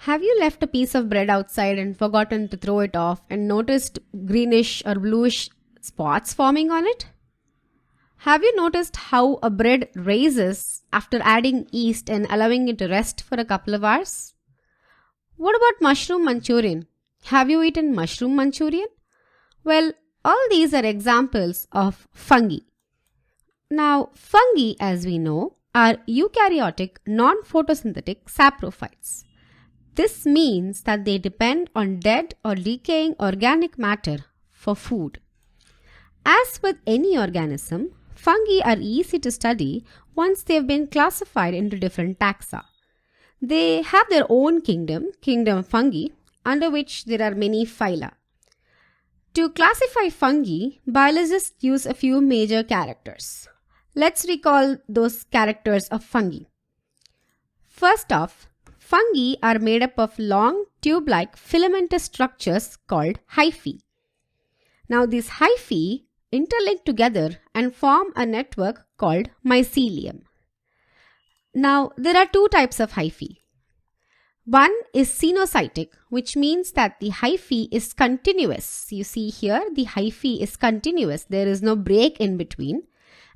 Have you left a piece of bread outside and forgotten to throw it off and noticed greenish or bluish spots forming on it? Have you noticed how a bread raises after adding yeast and allowing it to rest for a couple of hours? What about mushroom Manchurian? Have you eaten mushroom Manchurian? Well, all these are examples of fungi. Now, fungi, as we know, are eukaryotic, non-photosynthetic saprophytes. This means that they depend on dead or decaying organic matter for food. As with any organism, fungi are easy to study once they have been classified into different taxa. They have their own kingdom fungi, under which there are many phyla. To classify fungi, biologists use a few major characters. Let's recall those characters of fungi. First off, fungi are made up of long, tube-like filamentous structures called hyphae. Now these hyphae interlink together and form a network called mycelium. Now there are two types of hyphae. One is cenocytic, which means that the hyphae is continuous. You see here, the hyphae is continuous. There is no break in between.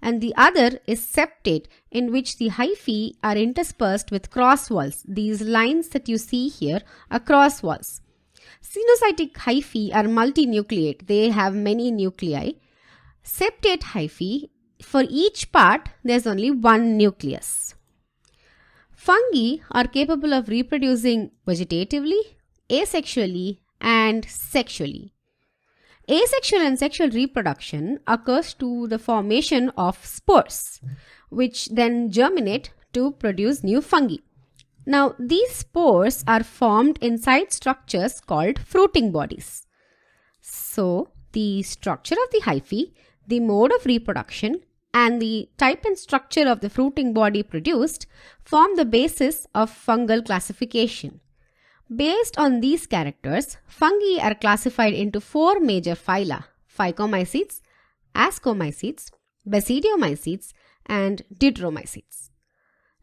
And the other is septate, in which the hyphae are interspersed with cross walls. These lines that you see here are cross walls. Cenocytic hyphae are multinucleate. They have many nuclei. Septate hyphae, for each part, there's only one nucleus. Fungi are capable of reproducing vegetatively, asexually, and sexually. Asexual and sexual reproduction occurs to the formation of spores, which then germinate to produce new fungi. Now, these spores are formed inside structures called fruiting bodies. So, the structure of the hyphae, the mode of reproduction, and the type and structure of the fruiting body produced form the basis of fungal classification. Based on these characters, fungi are classified into four major phyla: Phycomycetes, Ascomycetes, Basidiomycetes, and Dendromycetes.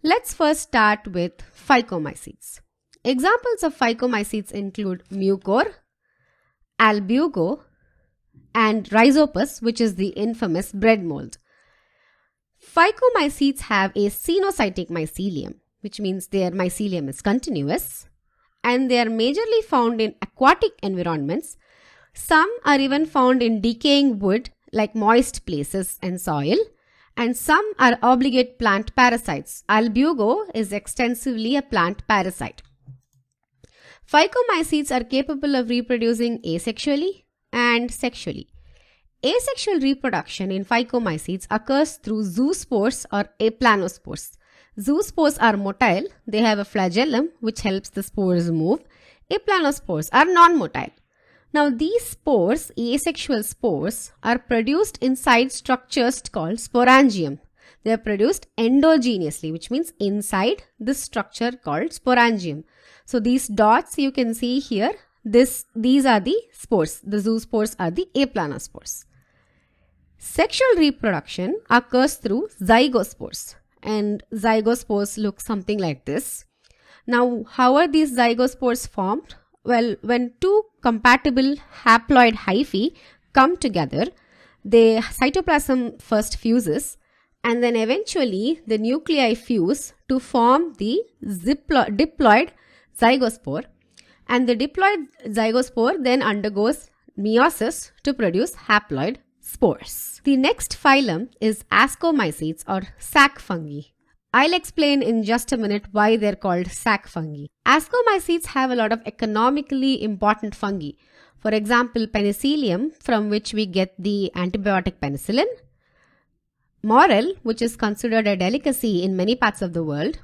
Let's first start with Phycomycetes. Examples of Phycomycetes include Mucor, Albugo, and Rhizopus, which is the infamous bread mold. Phycomycetes have a cenocytic mycelium, which means their mycelium is continuous, and they are majorly found in aquatic environments. Some are even found in decaying wood like moist places and soil, and some are obligate plant parasites. Albugo is extensively a plant parasite. Phycomycetes are capable of reproducing asexually and sexually. Asexual reproduction in Phycomycetes occurs through zoospores or aplanospores. Zoospores are motile. They have a flagellum which helps the spores move. Aplanospores are non-motile. Now these spores, asexual spores, are produced inside structures called sporangium. They are produced endogenously, which means inside this structure called sporangium. So these dots you can see here, these are the spores. The zoospores are the aplanospores. Sexual reproduction occurs through zygospores, and zygospores look something like this. Now, how are these zygospores formed? Well, when two compatible haploid hyphae come together, the cytoplasm first fuses, and then eventually the nuclei fuse to form the diploid zygospore, and the diploid zygospore then undergoes meiosis to produce haploid spores. The next phylum is Ascomycetes or sac fungi. I'll explain in just a minute why they're called sac fungi. Ascomycetes have a lot of economically important fungi. For example, penicillium, from which we get the antibiotic penicillin, morel, which is considered a delicacy in many parts of the world,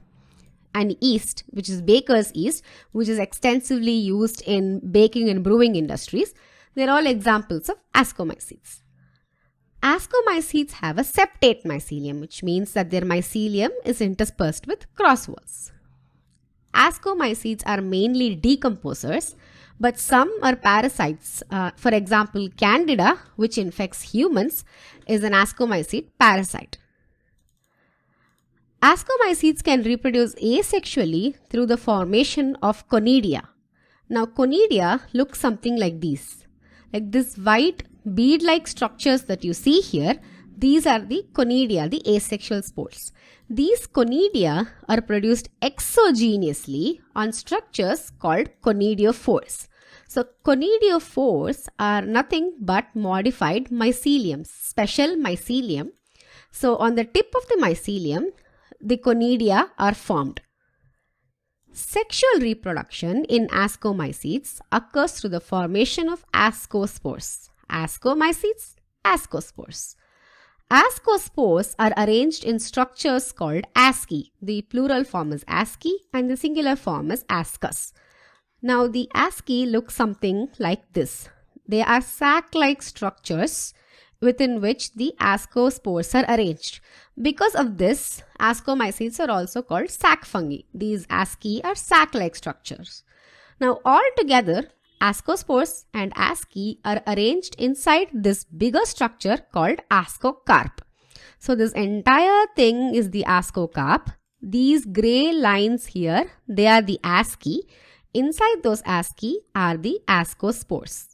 and yeast, which is baker's yeast, which is extensively used in baking and brewing industries. They're all examples of Ascomycetes. Ascomycetes have a septate mycelium, which means that their mycelium is interspersed with cross walls. Ascomycetes are mainly decomposers, but some are parasites. For example, Candida, which infects humans, is an ascomycete parasite. Ascomycetes can reproduce asexually through the formation of conidia. Now, conidia look something like these. Like this white bead-like structures that you see here, these are the conidia, the asexual spores. These conidia are produced exogenously on structures called conidiophores. So, conidiophores are nothing but modified mycelium, special mycelium. So, on the tip of the mycelium, the conidia are formed. Sexual reproduction in ascomycetes occurs through the formation of ascospores. Ascomycetes, ascospores. Ascospores are arranged in structures called asci. The plural form is asci and the singular form is ascus. Now the asci look something like this. They are sac-like structures within which the ascospores are arranged. Because of this, ascomycetes are also called sac fungi. These asci are sac-like structures. Now altogether, ascospores and asci are arranged inside this bigger structure called ascocarp. So this entire thing is the ascocarp. These grey lines here, they are the asci. Inside those asci are the ascospores.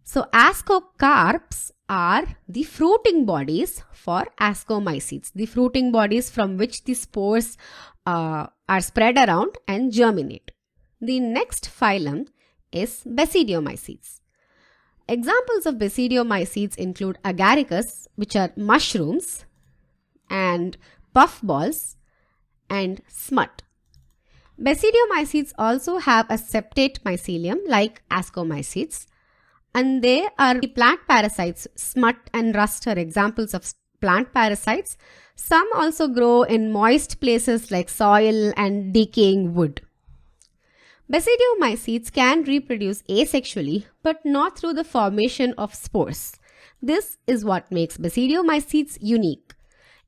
So ascocarps are the fruiting bodies for ascomycetes, the fruiting bodies from which the spores are spread around and germinate. The next phylum is basidiomycetes. Examples of basidiomycetes include agaricus, which are mushrooms, and puffballs, and smut. Basidiomycetes also have a septate mycelium like ascomycetes, and they are the plant parasites. Smut and rust are examples of plant parasites. Some also grow in moist places like soil and decaying wood. Basidiomycetes can reproduce asexually but not through the formation of spores. This is what makes basidiomycetes unique.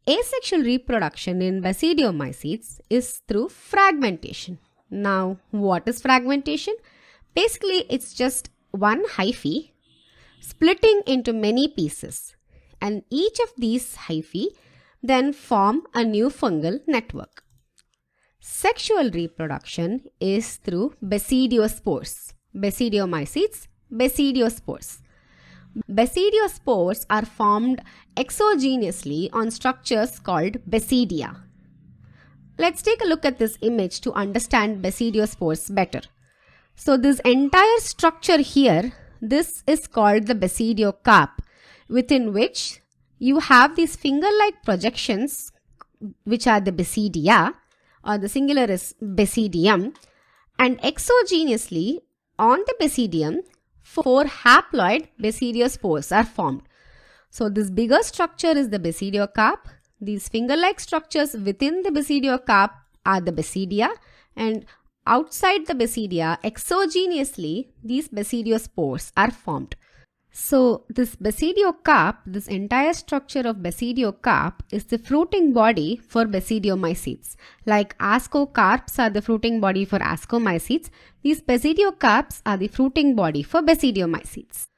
Asexual reproduction in basidiomycetes is through fragmentation. Now, what is fragmentation? Basically, it's just one hyphae splitting into many pieces, and each of these hyphae then form a new fungal network. Sexual reproduction is through basidiospores. Basidiomycetes, basidiospores. Basidiospores are formed exogenously on structures called basidia. Let's take a look at this image to understand basidiospores better. So this entire structure here, this is called the basidiocarp, within which you have these finger-like projections, which are the basidia, or the singular is basidium, and exogenously on the basidium, 4 haploid basidiospores are formed. So this bigger structure is the basidiocarp. These finger-like structures within the basidiocarp are the basidia, and outside the basidia, exogenously, these basidiospores are formed. So this basidiocarp, this entire structure of basidiocarp is the fruiting body for basidiomycetes. Like ascocarps are the fruiting body for ascomycetes, these basidiocarps are the fruiting body for basidiomycetes.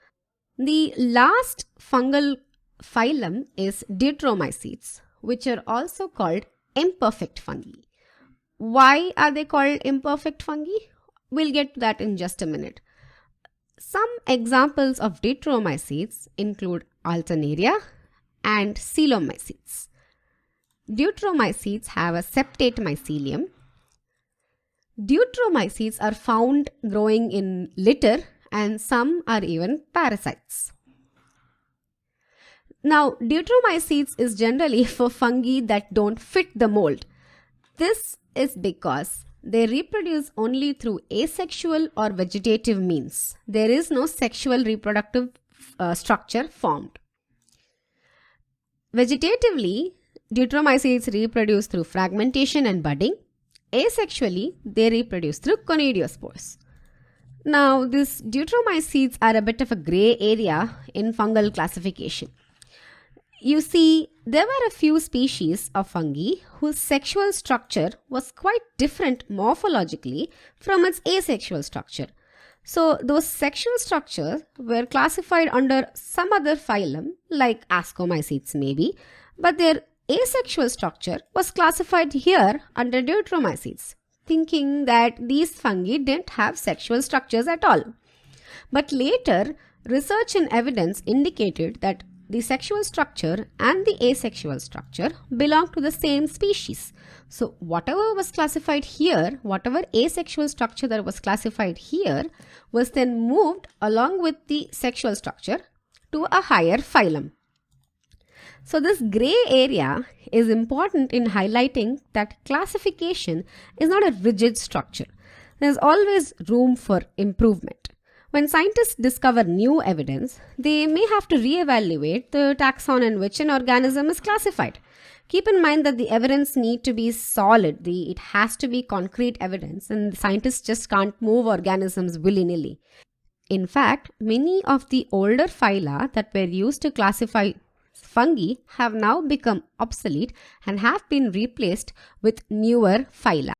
The last fungal phylum is deuteromycetes, which are also called imperfect fungi. Why are they called imperfect fungi? We'll get to that in just a minute. Some examples of deuteromycetes include Alternaria and coelomycetes. Deuteromycetes have a septate mycelium. Deuteromycetes are found growing in litter, and some are even parasites. Now, deuteromycetes is generally for fungi that don't fit the mold. This is because they reproduce only through asexual or vegetative means. There is no sexual reproductive structure formed. Vegetatively, deuteromycetes reproduce through fragmentation and budding. Asexually, they reproduce through conidiospores. Now, these deuteromycetes are a bit of a gray area in fungal classification. You see, there were a few species of fungi whose sexual structure was quite different morphologically from its asexual structure. So, those sexual structures were classified under some other phylum, like ascomycetes maybe, but their asexual structure was classified here under Deuteromycetes, thinking that these fungi didn't have sexual structures at all. But later, research and evidence indicated that the sexual structure and the asexual structure belong to the same species. So whatever was classified here, whatever asexual structure that was classified here, was then moved along with the sexual structure to a higher phylum. So this gray area is important in highlighting that classification is not a rigid structure. There's always room for improvement. When scientists discover new evidence, they may have to reevaluate the taxon in which an organism is classified. Keep in mind that the evidence need to be solid. It has to be concrete evidence, and scientists just can't move organisms willy-nilly. In fact, many of the older phyla that were used to classify fungi have now become obsolete and have been replaced with newer phyla.